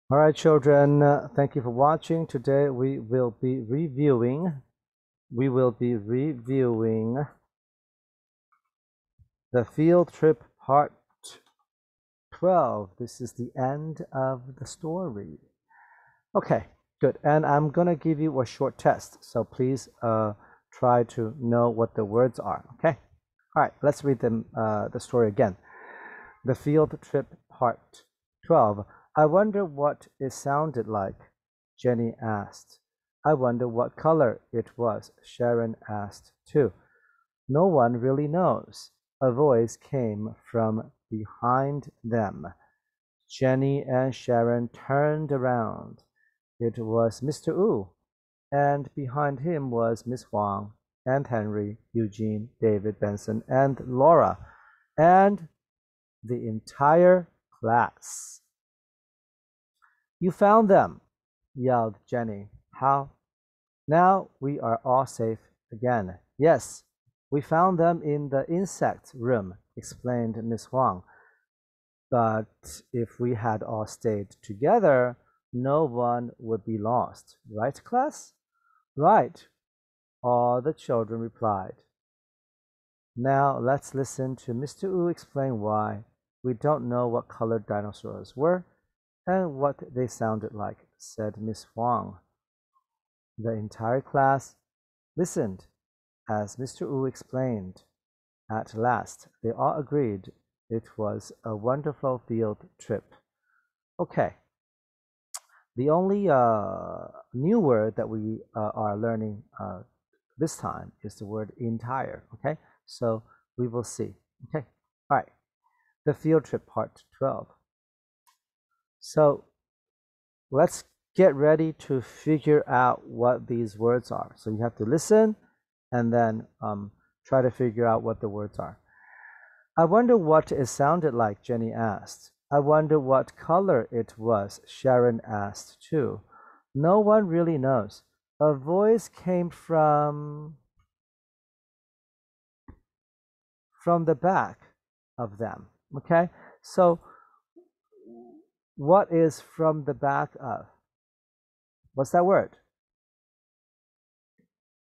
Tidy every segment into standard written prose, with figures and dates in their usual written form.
All right, children, thank you for watching. Today we will be reviewing the field trip part 12. This is the end of the story. Okay, good. And I'm going to give you a short test. So please try to know what the words are, okay? All right, let's read the story again. The field trip part 12. I wonder what it sounded like, Jenny asked. I wonder what color it was, Sharon asked too. No one really knows. A voice came from behind them. Jenny and Sharon turned around. It was Mr. Wu, and behind him was Miss Huang, and Henry, Eugene, David, Benson, and Laura, and the entire class. You found them, yelled Jenny. How? Now we are all safe again. Yes, we found them in the insect room, explained Miss Huang. But if we had all stayed together, no one would be lost. Right, class? Right, all the children replied. Now let's listen to Mr. Wu explain why we don't know what color dinosaurs were and what they sounded like, said Miss Huang. The entire class listened as Mr. Wu explained. At last, they all agreed it was a wonderful field trip. Okay. The only new word that we are learning this time is the word entire. Okay, so we will see. Okay, all right. The field trip part 12. So let's get ready to figure out what these words are. So you have to listen and then try to figure out what the words are. I wonder what it sounded like, Jenny asked. I wonder what color it was, Sharon asked too. No one really knows. A voice came from the back of them. Okay, so what is from the back of? What's that word?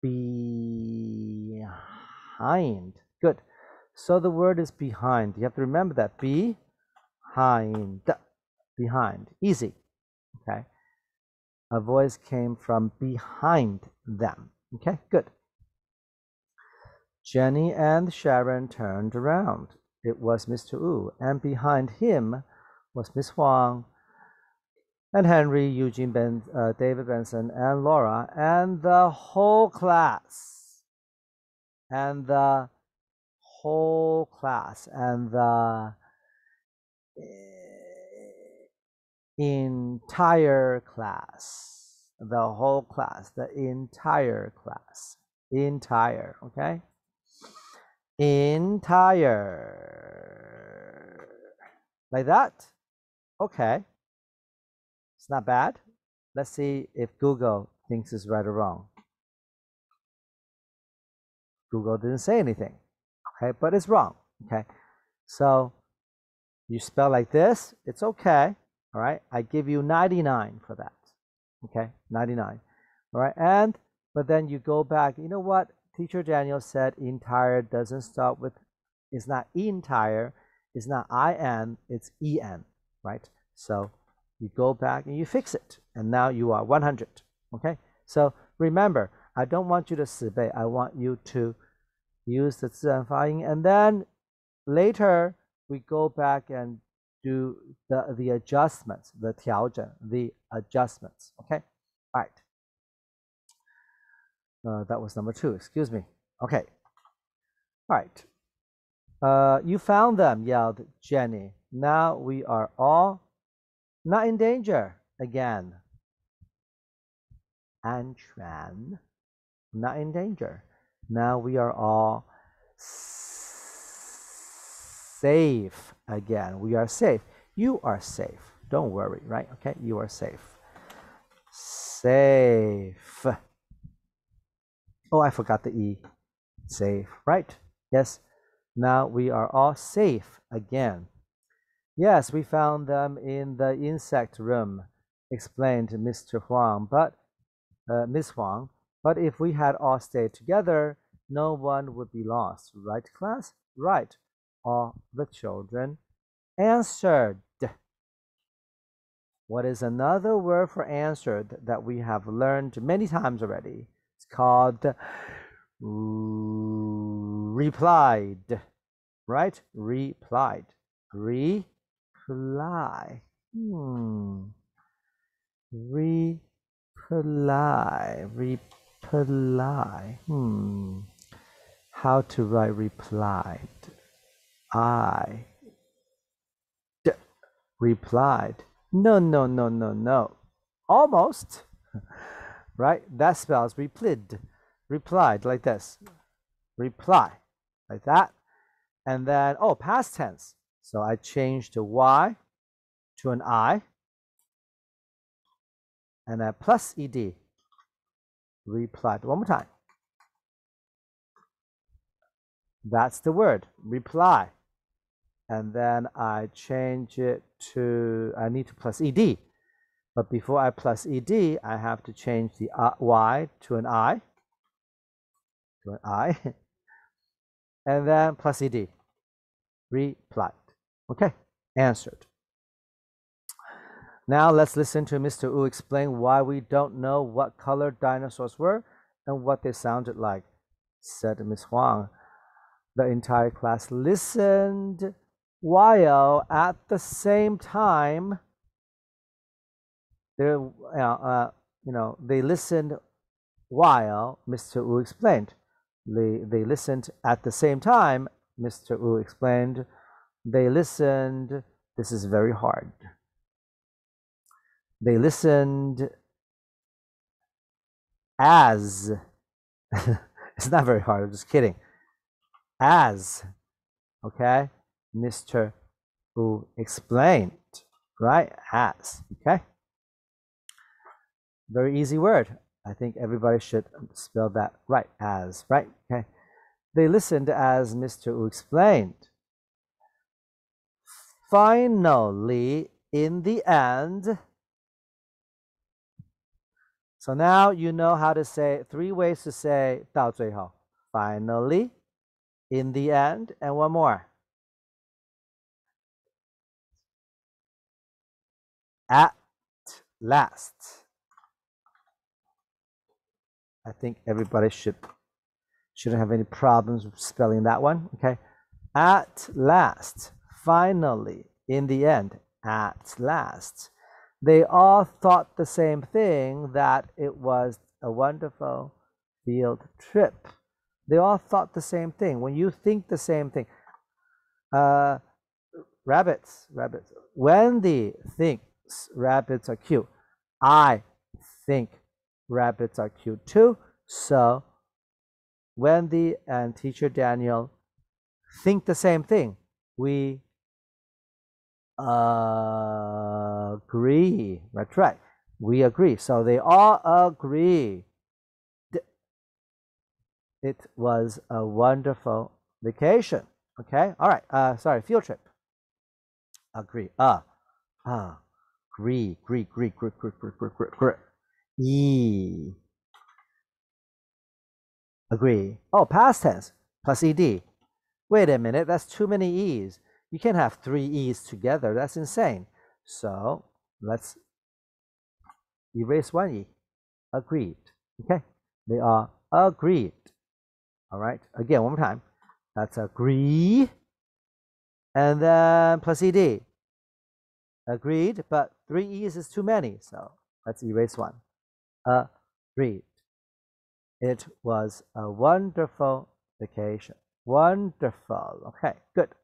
Behind. Good. So the word is behind. You have to remember that. Behind. Behind. Easy. Okay. A voice came from behind them. Okay, good. Jenny and Sharon turned around. It was Mr. Wu, and behind him was Miss Huang, and Henry, Eugene, David Benson, and Laura, and the whole class. And the whole class. And the entire class. The whole class. The entire class. Entire, okay? Entire. Like that? Okay. It's not bad. Let's see if Google thinks it's right or wrong. Google didn't say anything. Okay, but it's wrong. Okay. So you spell like this, it's okay. All right. I give you 99 for that. Okay, 99. All right. But then you go back. You know what? Teacher Daniel said entire doesn't start with, it's not entire, it's not IN, it's EN, right? So you go back and you fix it, and now you are 100. Okay, so remember, I don't want you to 死背, I want you to use the 自然发音, and then later we go back and do the adjustments, the 调整, the adjustments. Okay, all right. That was number 2, excuse me. Okay. All right. You found them, yelled Jenny. Now we are all not in danger again. 安全, not in danger. Now we are all safe again. We are safe. You are safe. Don't worry, right? Okay, you are safe. Safe. Oh, I forgot the E. Safe, right? Yes. Now we are all safe again. Yes, we found them in the insect room, explained Mr. Huang, but Miss Huang. But if we had all stayed together, no one would be lost, right, class? Right. All the children answered. What is another word for answered that we have learned many times already? It's called replied, right? Replied. Reply. Reply. Reply. How to write replied? Replied. No, no, no, no, no. Almost. Right? That spells replied. Replied like this. Reply. Like that. And then, oh, past tense. So I changed the Y to an I. And then plus ed. Replied. One more time. That's the word. Reply. And then I change it to, I need to plus ed. But before I plus ed, I have to change the Y to an I. To an I. And then plus ed. Replied. Okay, answered. Now let's listen to Mr. Wu explain why we don't know what color dinosaurs were and what they sounded like, said Miss Huang. The entire class listened while at the same time they listened while Mr. Wu explained. They listened at the same time Mr. Wu explained. They listened. This is very hard. They listened as it's not very hard, I'm just kidding. As, okay, Mr. Wu explained, right? As, okay. Very easy word. I think everybody should spell that right. As, right? Okay. They listened as Mr. Wu explained. Finally, in the end. So now you know how to say 3 ways to say 到最后. Finally, in the end, and one more. At last. I think everybody shouldn't have any problems with spelling that one. Okay. At last. Finally, in the end. At last. They all thought the same thing, that it was a wonderful field trip. They all thought the same thing. When you think the same thing, rabbits. Wendy thinks rabbits are cute. I think rabbits are cute too. So Wendy and teacher Daniel think the same thing. We agree. That's right. We agree. So they all agree. It was a wonderful vacation. Okay. All right. Sorry. Field trip. Agree. Agree. E. Agree. Oh, past tense plus ed. Wait a minute. That's too many e's. You can't have 3 e's together. That's insane. So let's erase 1 e. Agreed. Okay. They are agreed. All right. Again, one more time. That's agree. And then plus ed. Agreed, but 3 e's is too many. So let's erase 1. Agreed. It was a wonderful vacation. Wonderful. Okay, good.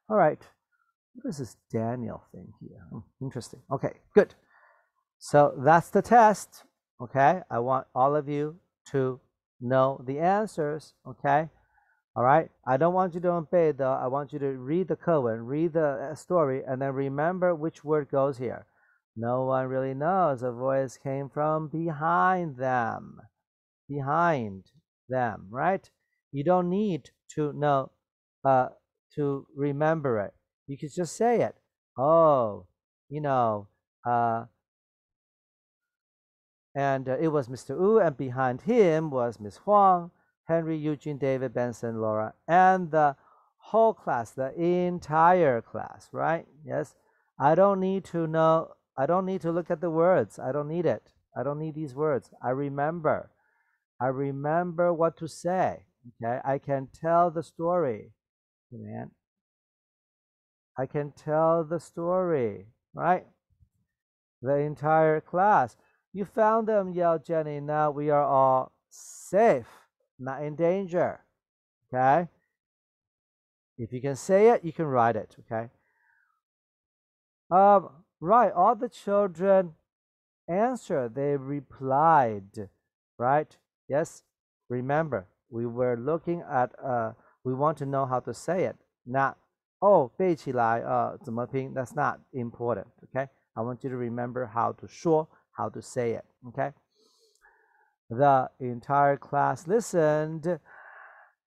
All right. What is this Daniel thing here? Interesting. Okay, good. So that's the test. Okay, I want all of you to know the answers. Okay, all right. I don't want you to obey though. I want you to read the koan, read the story, and then remember which word goes here. No one really knows. A voice came from behind them. Behind them, right? You don't need to know to remember it. You can just say it. Oh, And it was Mr. Wu, and behind him was Miss Huang, Henry, Eugene, David, Benson, Laura, and the whole class, the entire class, right? Yes. I don't need to know, I don't need to look at the words. I don't need it. I don't need these words. I remember. I remember what to say. Okay. I can tell the story. Man. I can tell the story, right? The entire class. You found them, yelled Jenny. Now we are all safe, not in danger. Okay? If you can say it, you can write it. Okay? Right. All the children answered. They replied. Right? Yes. Remember, we were looking at. We want to know how to say it, not 背起来怎么拼. That's not important. Okay? I want you to remember how to 说, how to say it. Okay? The entire class listened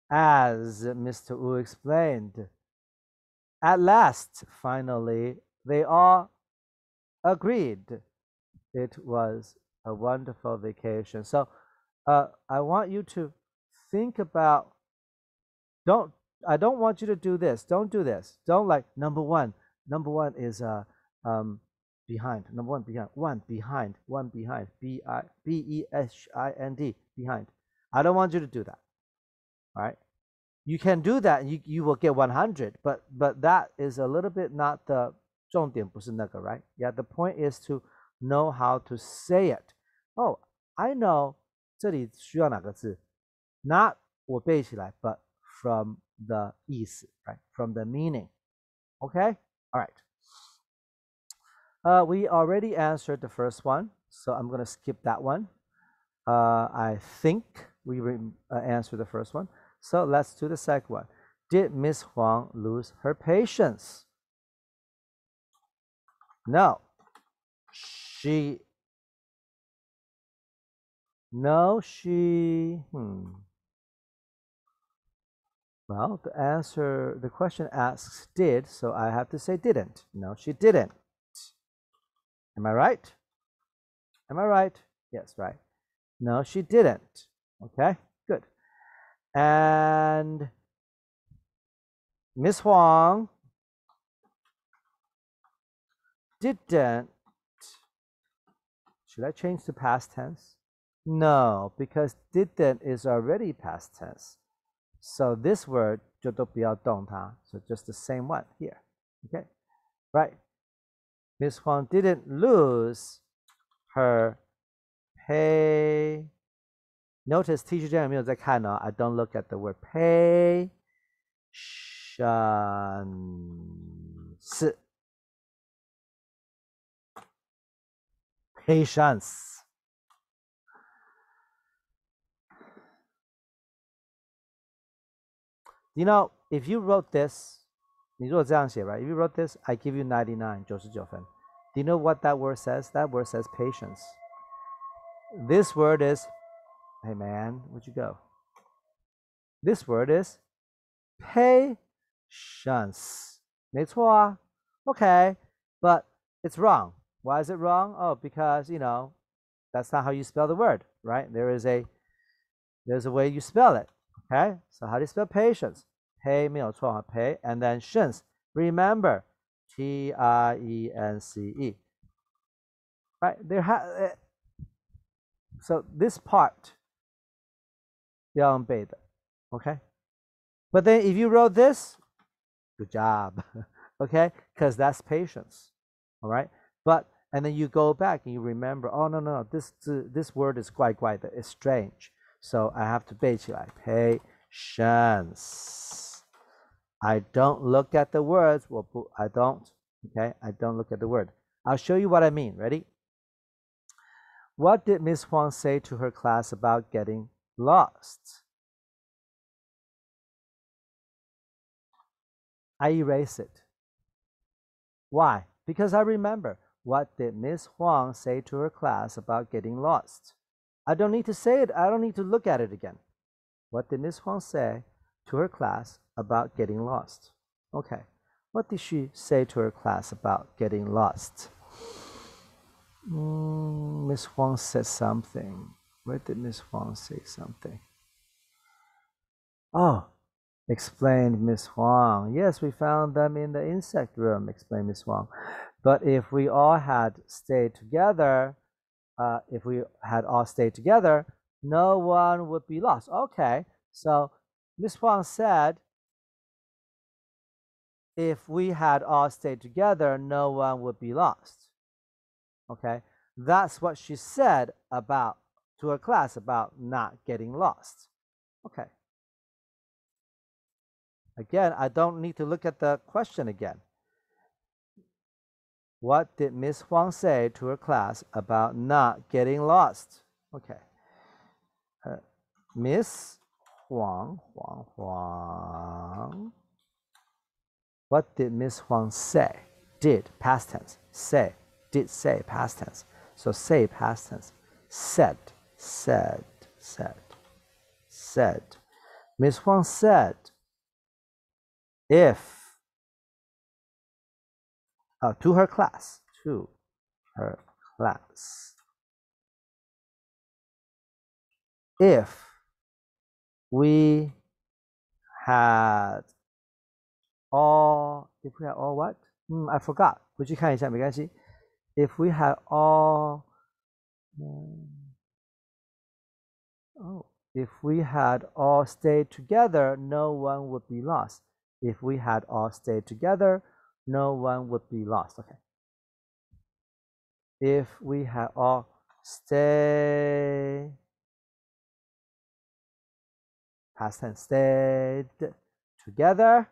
as Mr. Wu explained. At last, finally, they all agreed it was a wonderful vacation. So I want you to think about, I don't want you to do this. Don't do this. Don't like number one. Number one is behind. Number one behind. One behind. One behind. behind. Behind. I don't want you to do that. All right. You can do that and you will get 100, but that is a little bit not the 重点不是那个, right? Yeah, the point is to know how to say it. Oh, I know 这里需要哪个字 not 我背起来 but from the 意思, right? From the meaning. Okay? All right. We already answered the first one, so I'm going to skip that one. I think we answered the first one. So let's do the second one. Did Miss Huang lose her patience? No. Well, the question asks did, so I have to say didn't. No, she didn't. Am I right? Am I right? Yes, right. No, she didn't. Okay, good. And Miss Huang didn't. Should I change to past tense? No, because didn't is already past tense. So this word 就都不要动它, so just the same one here. Okay, right. Miss Huang didn't lose her pay. Notice teacher 这样有没有在看呢? I don't look at the word patience. Patience. You know, if you wrote this, 你如果这样写, right? If you wrote this, I give you 99, 99分. Do you know what that word says? That word says patience. This word is, hey man, where'd you go? This word is patience. 没错啊. Okay, but it's wrong. Why is it wrong? Oh, because, you know, that's not how you spell the word, right? There's a way you spell it. Okay, so how do you spell patience? Pay 没有错啊, pay, and then shence. Remember, Trence. Right? So this part 要用背的, okay? But then if you wrote this, good job, okay? Because that's patience, all right? But and then you go back and you remember, oh no, this word is 怪怪的, it's strange. So I have to 背起来, patience. I don't look at the words. I don't. Okay, I don't look at the word. I'll show you what I mean. Ready? What did Miss Huang say to her class about getting lost? I erase it. Why? Because I remember. What did Miss Huang say to her class about getting lost? I don't need to say it. I don't need to look at it again. What did Miss Huang say to her class about getting lost? Okay. What did she say to her class about getting lost? Miss Huang said something. Where did Miss Huang say something? Oh, explained Miss Huang. Yes, we found them in the insect room, explained Miss Huang. But if we all had stayed together, no one would be lost. Okay, so Miss Huang said, if we had all stayed together, no one would be lost. Okay, that's what she said about to her class about not getting lost. Okay. Again, I don't need to look at the question again. What did Miss Huang say to her class about not getting lost? Okay. Miss Huang. What did Miss Huang say? Did, past tense. Say, did say, past tense. So say, past tense. Said. Miss Huang said, if, to her class, if we had all what? I forgot. 回去看一下，没关系。If we had all, if we had all stayed together, no one would be lost. If we had all stayed together, no one would be lost. Okay. If we had all stayed, past tense, stayed together,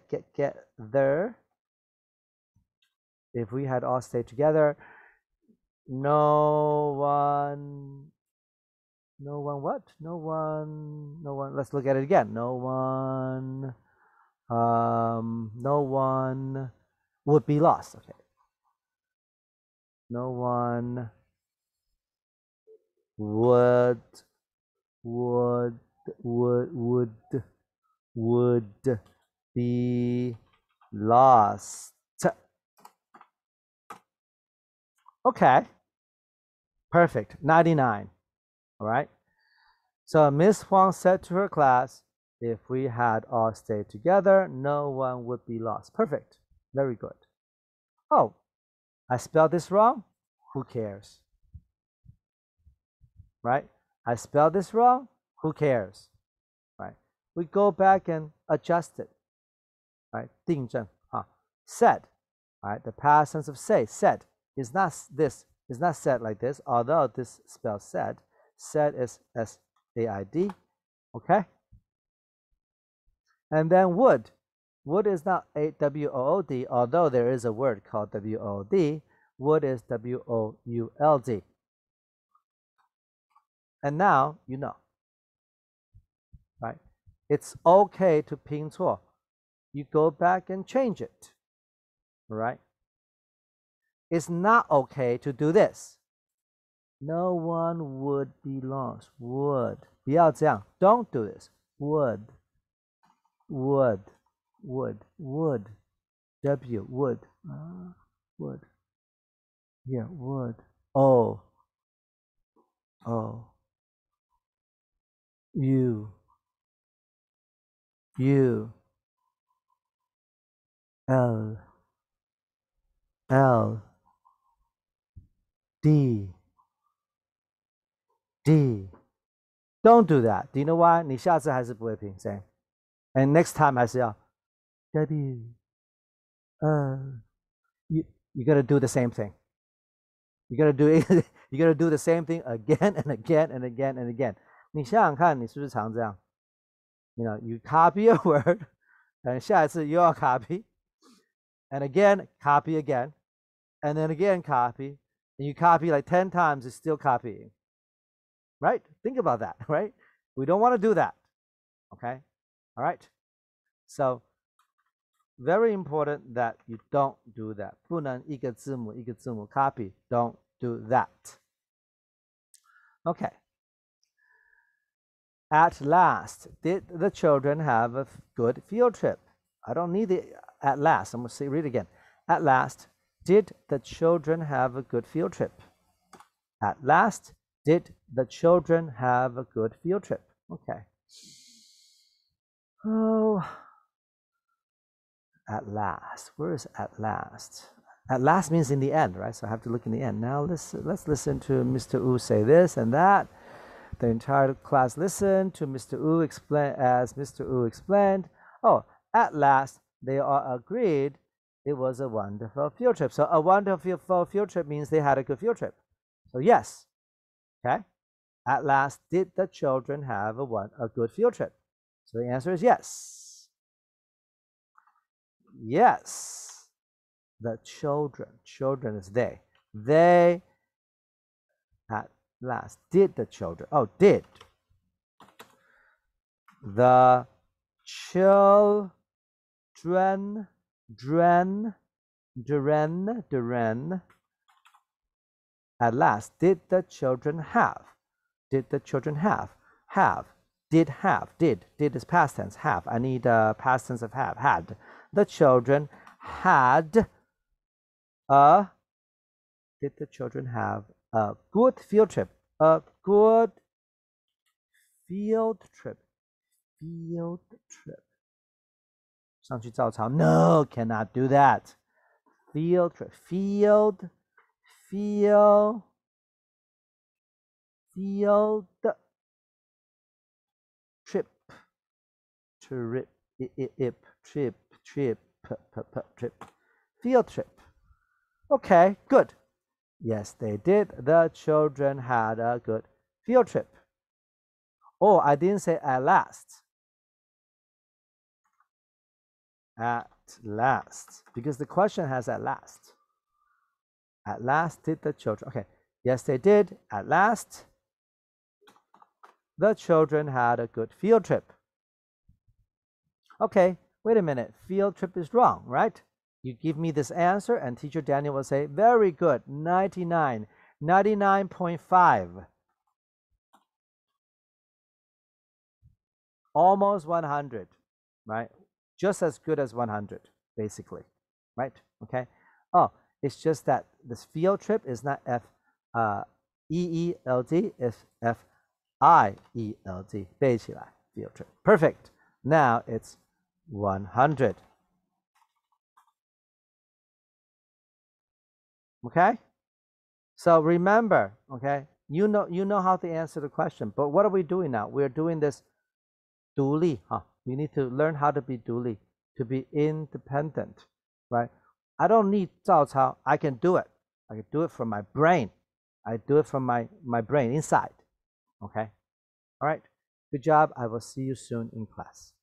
together. If we had all stayed together, no one what? No one, let's look at it again. No one would be lost. Okay. No one would be lost. Okay. Perfect. 99. All right. So Miss Huang said to her class, if we had all stayed together, no one would be lost. Perfect. Very good. Oh, I spelled this wrong? Who cares? Right? I spelled this wrong? Who cares? Right? We go back and adjust it. Right? 订正. Said. Right? The past tense of say, said, is not said like this, although this spells said. Said is S-A-I-D. Okay? And then would. Would is not W-O-O-D, although there is a word called W-O-O-D. Would is W-O-U-L-D. And now you know. Right? It's okay to 拼错. You go back and change it. Right? It's not okay to do this. No one would be lost. Would. 不要这样. Don't do this. Would. W, would. Would. Yeah, would. Oh. You. L. D. Don't do that. Do you know why? 你下次还是不会拼 same. And next time 还是要 W. You gotta do the same thing. You gotta do the same thing again and again and again and again. 你想想看，你是不是常这样？ You know, you copy a word, and 下一次又要 copy, and again copy again, and then again copy, and you copy like 10 times, it's still copying. Right? Think about that, right? We don't want to do that. Okay? All right? So, very important that you don't do that. 不能一个字母一个字母 copy. Don't do that. Okay. At last, did the children have a good field trip? I don't need at last, I'm going to say, read it again. At last, did the children have a good field trip? At last, did the children have a good field trip? Okay. Oh, at last. Where is at last? At last means in the end, right? So I have to look in the end. Now let's listen to Mr. Wu say this and that. The entire class listened to Mr. Wu explain as Mr. Wu explained. Oh, at last they all agreed it was a wonderful field trip. So a wonderful field trip means they had a good field trip. So yes, okay. At last, did the children have a good field trip? So the answer is yes. Yes, the children is they. They, at last, did the children, oh, did the children, at last, did the children have? Did the children have? Have. Did have. Did is past tense. Have. I need past tense of have. Had. The children had a. Did the children have a good field trip? A good field trip. Field trip. 上去照抄. No, cannot do that. Field trip. Field trip, field trip. Okay, good. Yes, they did. The children had a good field trip. Oh, I didn't say at last. At last, because the question has at last. At last did the children. Okay, yes, they did. At last, the children had a good field trip. Okay, wait a minute. Field trip is wrong, right? You give me this answer, and teacher Daniel will say, very good, 99, 99.5. Almost 100, right? Just as good as 100, basically, right? Okay. Oh, it's just that this field trip is not F-E-E-L-D, it's F-I-E-L-D. 背起来 field trip. Perfect. Now it's 100. Okay? So remember, okay, you know how to answer the question, but what are we doing now? We're doing this 独立, huh? You need to learn how to be 独立, to be independent, right? I don't need 照抄. I can do it. I can do it from my brain. I do it from my brain inside. Okay? All right. Good job. I will see you soon in class.